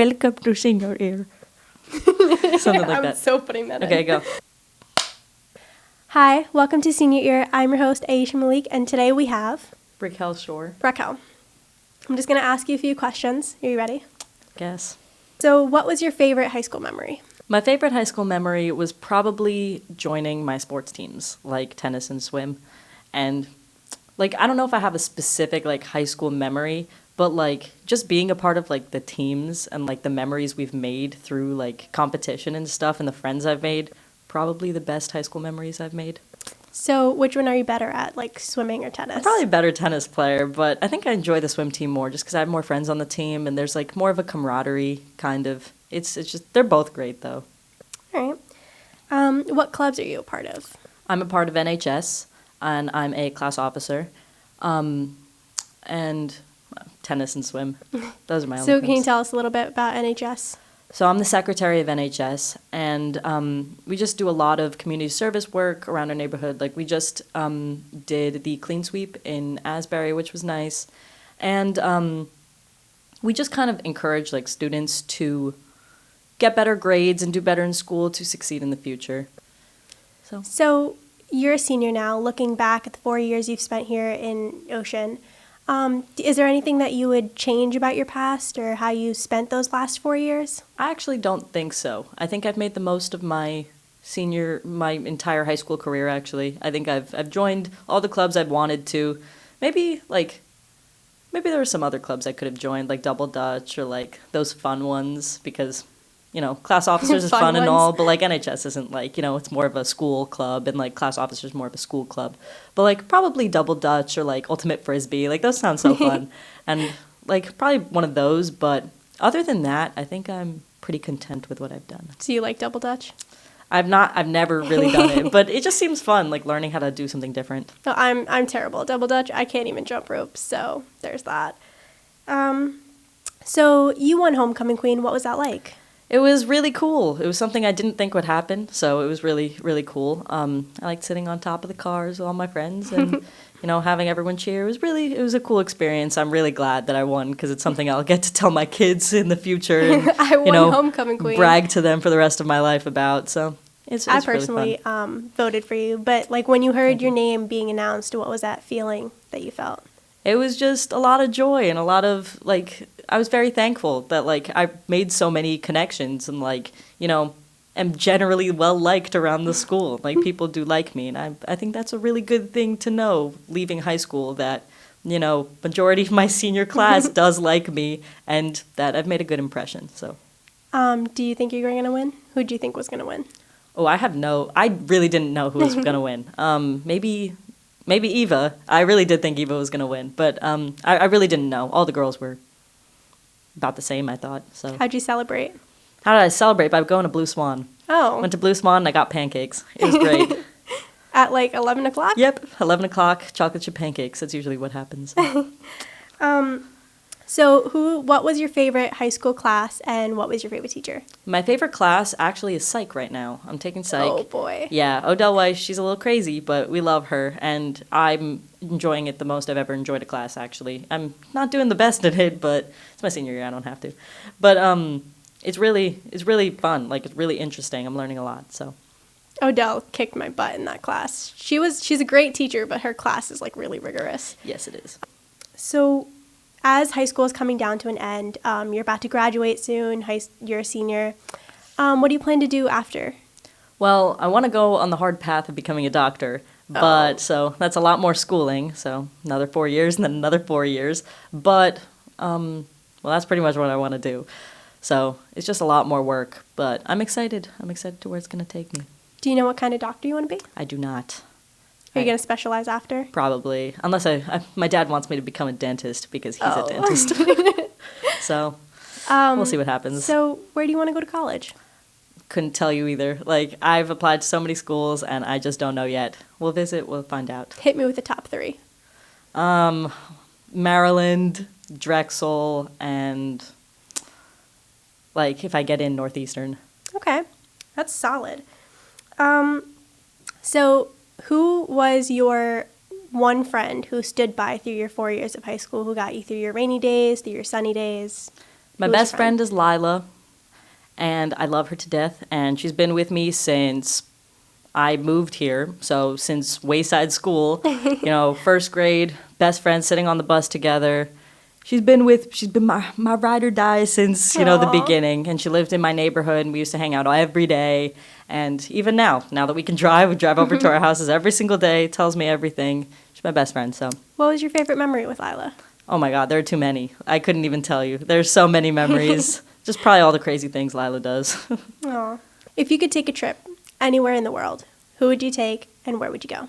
Welcome to Senior Year. Something like that. I'm so putting that in. Okay, go. Hi, welcome to Senior Year. I'm your host, Ayesha Malik, and today we have... Raquel Shor. Raquel. I'm just going to ask you a few questions. Are you ready? Guess. So, what was your favorite high school memory? My favorite high school memory was probably joining my sports teams, like tennis and swim. And, like, I don't know if I have a specific, like, high school memory, but, like, just being a part of, like, the teams and, like, the memories we've made through, like, competition and stuff and the friends I've made, probably the best high school memories I've made. So, which one are you better at, like swimming or tennis? I'm probably a better tennis player, but I think I enjoy the swim team more just because I have more friends on the team and there's, like, more of a camaraderie, kind of. It's just, they're both great, though. All right. What clubs are you a part of? I'm a part of NHS, and I'm a class officer, and tennis and swim. Those are my only So, clubs. can you tell us a little bit about NHS? So I'm the secretary of NHS, and we just do a lot of community service work around our neighborhood. Like, we just did the clean sweep in Asbury, which was nice, and we just kind of encourage, like, students to get better grades and do better in school to succeed in the future. So, you're a senior now. Looking back at the 4 years you've spent here in Ocean, is there anything that you would change about your past or how you spent those last 4 years? I actually don't think so. I think I've made the most of my entire high school career, actually. I think I've joined all the clubs I've wanted to. Maybe there were some other clubs I could have joined, like Double Dutch or, like, those fun ones, because, you know, class officers is fun and all, but, like, NHS isn't, like, you know, it's more of a school club, and, like, class officers more of a school club. But, like, probably Double Dutch or, like, Ultimate Frisbee, like, those sound so fun. And, like, probably one of those, but other than that, I think I'm pretty content with what I've done. Do you like Double Dutch? I've never really done it, but it just seems fun, like, learning how to do something different. No, I'm terrible at Double Dutch. I can't even jump ropes, so there's that. So you won Homecoming Queen. What was that like? It was really cool. It was something I didn't think would happen, so it was really, really cool. I liked sitting on top of the cars with all my friends and, you know, having everyone cheer. It was a cool experience. I'm really glad that I won because it's something I'll get to tell my kids in the future and, I won Homecoming Queen. Brag to them for the rest of my life about. So it's I really personally fun. Voted for you, but, like, when you heard your name being announced, what was that feeling that you felt? It was just a lot of joy and a lot of, like, I was very thankful that, like, I made so many connections and, like, you know, am generally well liked around the school. Like, people do like me, and I think that's a really good thing to know leaving high school, that, you know, majority of my senior class does like me and that I've made a good impression. So, do you think you're going to win? Who do you think was going to win? Oh, I really didn't know who was going to win. Maybe Eva. I really did think Eva was going to win, but I really didn't know. All the girls were about the same, I thought. So How'd you celebrate? How did I celebrate? By going to Blue Swan. Oh. Went to Blue Swan and I got pancakes. It was great. At, like, 11 o'clock? Yep, 11 o'clock, chocolate chip pancakes. That's usually what happens. So what was your favorite high school class and what was your favorite teacher? My favorite class actually is psych right now. I'm taking psych. Oh, boy. Yeah, Odell Weiss, she's a little crazy, but we love her, and I'm enjoying it the most I've ever enjoyed a class, actually. I'm not doing the best at it, but it's my senior year, I don't have to. But it's really fun. Like, it's really interesting. I'm learning a lot, so. Odell kicked my butt in that class. She's a great teacher, but her class is, like, really rigorous. Yes, it is. So, as high school is coming down to an end, you're about to graduate soon, you're a senior. What do you plan to do after? Well, I want to go on the hard path of becoming a doctor, but so that's a lot more schooling, so another 4 years and then another 4 years. But, well, that's pretty much what I want to do. So it's just a lot more work, but I'm excited. I'm excited to where it's going to take me. Do you know what kind of doctor you want to be? I do not. Are you going to specialize after? Probably. Unless my dad wants me to become a dentist because he's a dentist. So we'll see what happens. So where do you want to go to college? Couldn't tell you either. Like, I've applied to so many schools and I just don't know yet. We'll visit. We'll find out. Hit me with the top 3. Maryland, Drexel, and, like, if I get in, Northeastern. Okay. That's solid. So who was your one friend who stood by through your 4 years of high school, who got you through your rainy days, through your sunny days? My Who was best your friend is Lila, and I love her to death, and she's been with me since I moved here, so since Wayside School, first grade, best friends sitting on the bus together. She's been my ride or die since, the Aw. beginning, and she lived in my neighborhood, and we used to hang out every day, and even now that we can drive, we drive over to our houses every single day, tells me everything. She's my best friend, so. What was your favorite memory with Lila? Oh my God, there are too many. I couldn't even tell you. There's so many memories. Just probably all the crazy things Lila does. Aw. If you could take a trip anywhere in the world, who would you take and where would you go?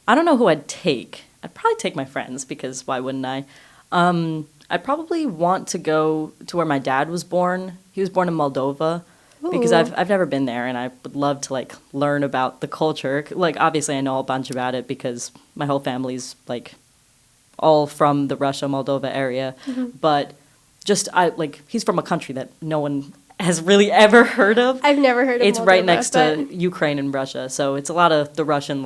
I don't know who I'd take. I'd probably take my friends because why wouldn't I? I'd probably want to go to where my dad was born. He was born in Moldova because Ooh. I've never been there and I would love to learn about the culture. Obviously I know a bunch about it because my whole family's all from the Russia Moldova area, but just he's from a country that no one has really ever heard of. I've never heard of It's Moldova, right next but to Ukraine and Russia, so it's a lot of the Russian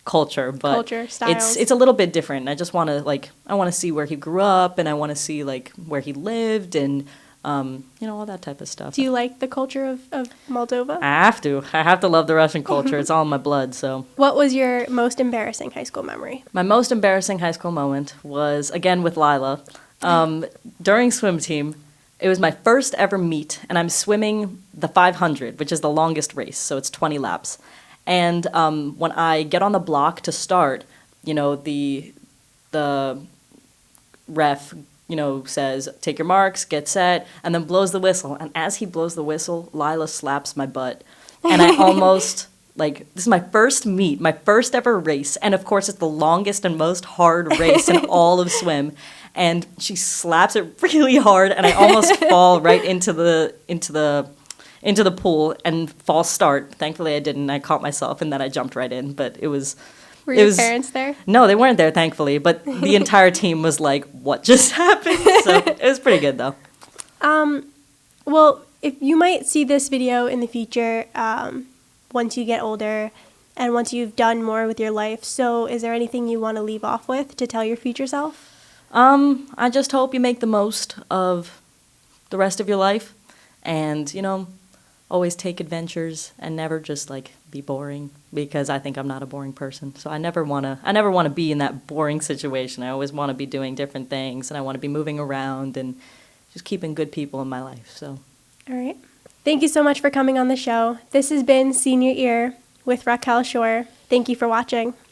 culture, but culture, styles. it's a little bit different. I just want to I want to see where he grew up, and I want to see where he lived, and all that type of stuff. Do you like the culture of Moldova? I have to love the Russian culture. It's all in my blood. So, What was your most embarrassing high school memory? my most embarrassing high school moment was again with Lila. During swim team, it was my first ever meet, and I'm swimming the 500, which is the longest race, so it's 20 laps. And when I get on the block to start, the ref, says, take your marks, get set, and then blows the whistle. And as he blows the whistle, Lila slaps my butt. And I almost, this is my first meet, my first ever race. And of course, it's the longest and most hard race in all of swim. And she slaps it really hard, and I almost fall right into the pool and false start. Thankfully, I didn't. I caught myself, and then I jumped right in. But it was. Were your parents there? No, they weren't there, thankfully. But the entire team was like, "What just happened?" So it was pretty good, though. Well, if you might see this video in the future, once you get older, and once you've done more with your life. So, is there anything you want to leave off with to tell your future self? I just hope you make the most of the rest of your life, and always take adventures and never just be boring, because I think I'm not a boring person. So I never want to be in that boring situation. I always want to be doing different things, and I want to be moving around and just keeping good people in my life. So All right. Thank you so much for coming on the show. This has been Senior Year with Raquel Shor. Thank you for watching.